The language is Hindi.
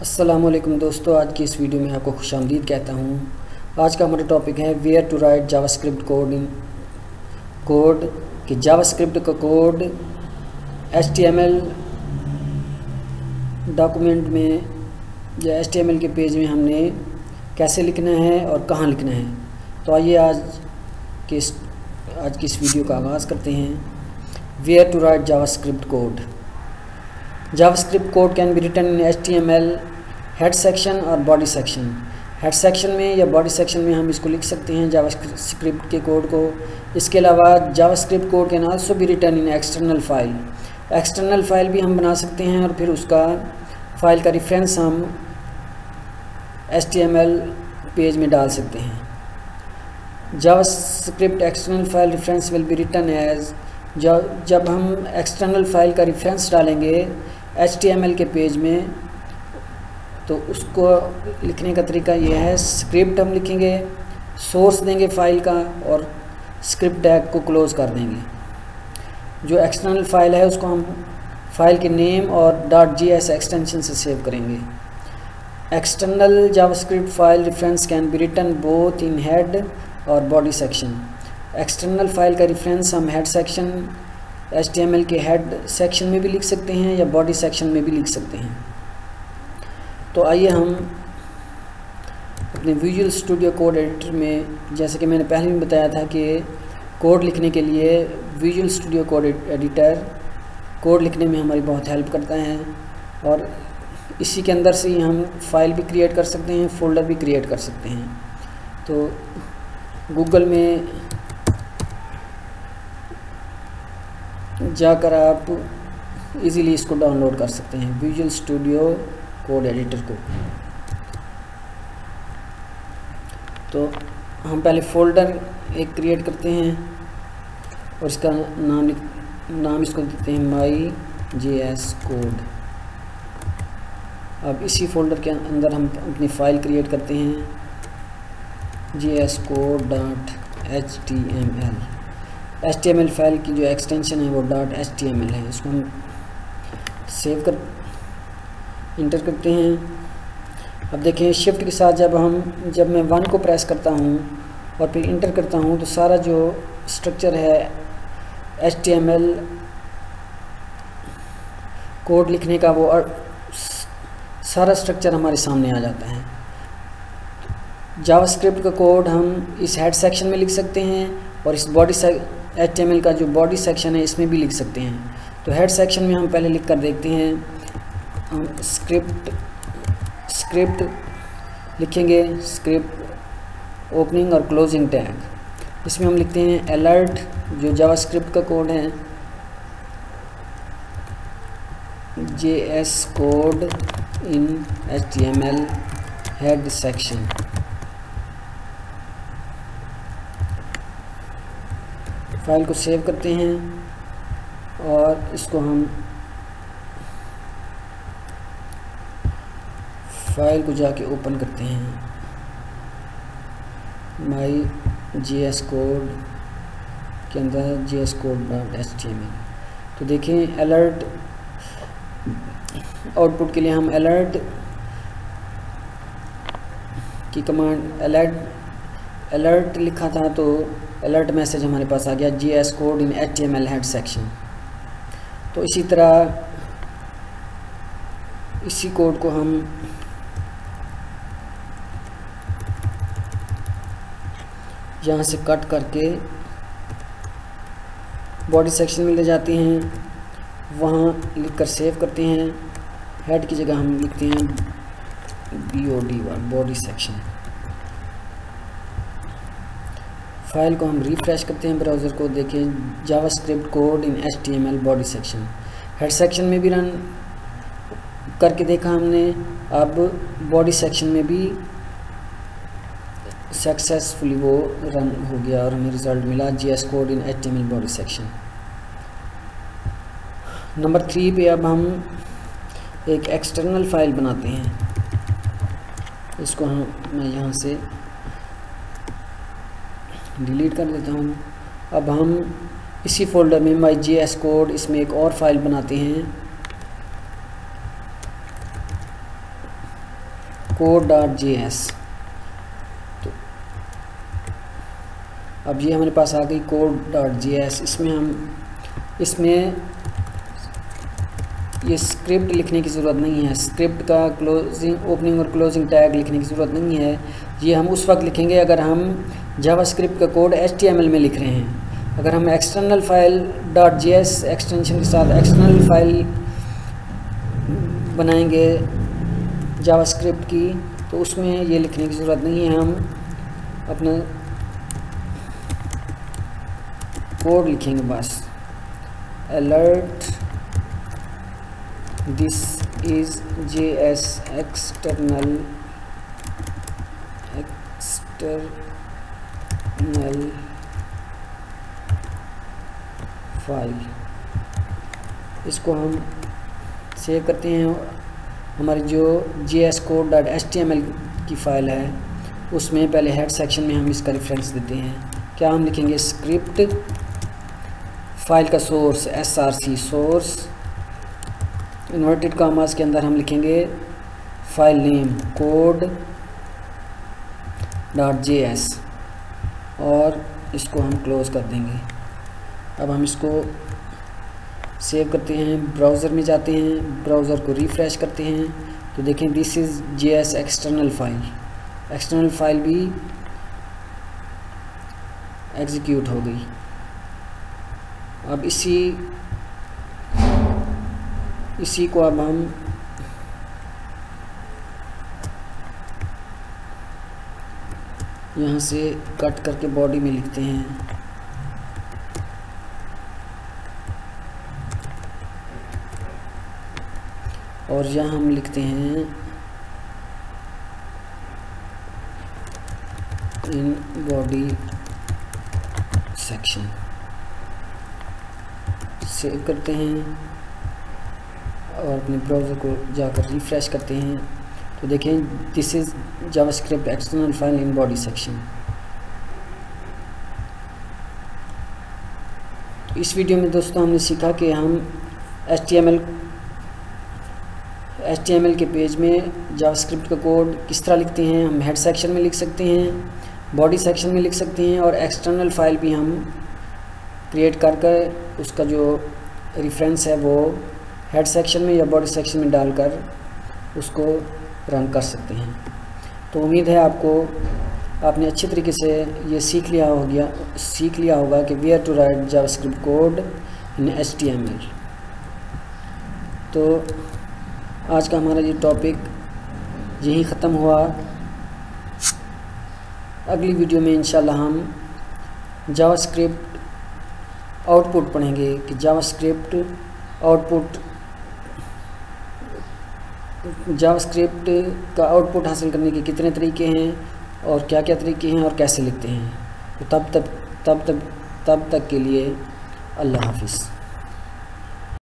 अस्सलामुअलैकुम दोस्तों, आज की इस वीडियो में आपको खुशामदीद कहता हूँ। आज का हमारा टॉपिक है where to write JavaScript code in code कि जावास्क्रिप्ट का कोड HTML डॉक्यूमेंट में या HTML के पेज में हमने कैसे लिखना है और कहाँ लिखना है। तो आइए आज की इस वीडियो का आगाज़ करते हैं। Where to write JavaScript code. JavaScript code can be written in HTML head section और बॉडी सेक्शन। हेड सेक्शन में या बॉडी सेक्शन में हम इसको लिख सकते हैं JavaScript के कोड को। इसके अलावा JavaScript code can also be written in external file. External file भी हम बना सकते हैं और फिर उसका फाइल का रेफरेंस हम HTML पेज में डाल सकते हैं। JavaScript external file reference will be written as, जब हम एक्सटर्नल फाइल का रेफरेंस डालेंगे HTML के पेज में तो उसको लिखने का तरीका ये है, स्क्रिप्ट हम लिखेंगे, सोर्स देंगे फाइल का और स्क्रिप्ट टैग को क्लोज़ कर देंगे। जो एक्सटर्नल फाइल है उसको हम फाइल के नेम और .js एक्सटेंशन से सेव करेंगे। External JavaScript file reference can be written both in head और बॉडी सेक्शन। एक्सटर्नल फाइल का रेफरेंस हम हेड सेक्शन HTML के हेड सेक्शन में भी लिख सकते हैं या बॉडी सेक्शन में भी लिख सकते हैं। तो आइए हम अपने विजुअल स्टूडियो कोड एडिटर में, जैसे कि मैंने पहले भी बताया था कि कोड लिखने के लिए visual studio code editor code लिखने में हमारी बहुत हेल्प करता है और इसी के अंदर से ही हम फाइल भी क्रिएट कर सकते हैं, फ़ोल्डर भी क्रिएट कर सकते हैं। तो गूगल में जाकर आप इजीली इसको डाउनलोड कर सकते हैं, विजुअल स्टूडियो कोड एडिटर को। तो हम पहले फ़ोल्डर एक क्रिएट करते हैं और इसका नाम इसको देते हैं my.js कोड। अब इसी फ़ोल्डर के अंदर हम अपनी फ़ाइल क्रिएट करते हैं HTML फाइल की जो एक्सटेंशन है वो .html है। इसको हम सेव कर इंटर करते हैं। अब देखें शिफ्ट के साथ जब मैं 1 को प्रेस करता हूँ और फिर इंटर करता हूँ तो सारा जो स्ट्रक्चर है HTML कोड लिखने का वो सारा स्ट्रक्चर हमारे सामने आ जाता है। जावास्क्रिप्ट का कोड हम इस हेड सेक्शन में लिख सकते हैं और इस HTML का जो बॉडी सेक्शन है इसमें भी लिख सकते हैं। तो हेड सेक्शन में हम पहले लिख कर देखते हैं। हम स्क्रिप्ट लिखेंगे, स्क्रिप्ट ओपनिंग और क्लोजिंग टैग। इसमें हम लिखते हैं अलर्ट, जो जावास्क्रिप्ट का कोड है, JS code in HTML head section. File को सेव करते हैं और इसको हम फाइल को जाके ओपन करते हैं my.js कोड के अंदर JS code.html। तो देखें अलर्ट आउटपुट के लिए हम अलर्ट की कमांड अलर्ट लिखा था तो अलर्ट मैसेज हमारे पास आ गया JS code in HTML head section. तो इसी तरह इसी कोड को हम यहाँ से कट करके बॉडी सेक्शन में ले जाते हैं, वहाँ लिखकर सेव करते हैं। हेड की जगह हम लिखते हैं बॉडी सेक्शन। फाइल को हम रिफ्रेश करते हैं ब्राउज़र को, देखें JavaScript code in HTML body section. Head section में भी रन करके देखा हमने, अब बॉडी सेक्शन में भी सक्सेसफुली वो रन हो गया और हमें रिज़ल्ट मिला JS code in HTML body section. Number 3 पे अब हम एक एक्सटर्नल फाइल बनाते हैं। इसको मैं यहाँ से डिलीट कर देता हूँ। अब हम इसी फोल्डर में my.js कोड, इसमें एक और फाइल बनाते हैं code.js। तो अब ये हमारे पास आ गई code.js। इसमें ये स्क्रिप्ट लिखने की ज़रूरत नहीं है, स्क्रिप्ट का ओपनिंग और क्लोजिंग टैग लिखने की ज़रूरत नहीं है। ये हम उस वक्त लिखेंगे अगर हम जावास्क्रिप्ट का कोड HTML में लिख रहे हैं। अगर हम एक्सटर्नल फाइल .js एक्सटेंशन के साथ एक्सटर्नल फाइल बनाएंगे जावास्क्रिप्ट की, तो उसमें ये लिखने की ज़रूरत नहीं है। हम अपना कोड लिखेंगे बस, alert this is JS external file. इसको हम सेव करते हैं। हमारी जो jscode.html की फ़ाइल है उसमें पहले हेड सेक्शन में हम इसका रेफरेंस देते हैं। क्या हम लिखेंगे, स्क्रिप्ट फाइल का source src source, inverted commas के अंदर हम लिखेंगे फाइल नेम code.js और इसको हम क्लोज़ कर देंगे। अब हम इसको सेव करते हैं, ब्राउज़र में जाते हैं, ब्राउज़र को रिफ़्रेश करते हैं तो देखें this is JS external file भी एग्जीक्यूट हो गई। अब इसी को अब हम यहाँ से कट करके बॉडी में लिखते हैं। और यहाँ हम लिखते हैं इन बॉडी सेक्शन। सेव करते हैं और अपने ब्राउज़र को जाकर रिफ़्रेश करते हैं तो देखें this is JavaScript external file in body section. तो इस वीडियो में दोस्तों हमने सीखा कि हम HTML के पेज में जावास्क्रिप्ट का कोड किस तरह लिखते हैं। हम हेड सेक्शन में लिख सकते हैं, बॉडी सेक्शन में लिख सकते हैं और एक्सटर्नल फाइल भी हम क्रिएट कर उसका जो रेफरेंस है वो हेड सेक्शन में या बॉडी सेक्शन में डालकर उसको रन कर सकते हैं। तो उम्मीद है आपने अच्छे तरीके से ये सीख लिया होगा कि where to write JavaScript code in HTML। तो आज का हमारा ये टॉपिक यहीं ख़त्म हुआ। अगली वीडियो में इंशाल्लाह हम जावास्क्रिप्ट आउटपुट पढ़ेंगे कि जावास्क्रिप्ट का आउटपुट हासिल करने के कितने तरीके हैं और क्या क्या तरीके हैं और कैसे लिखते हैं। तो तब तक के लिए अल्लाह हाफिज़।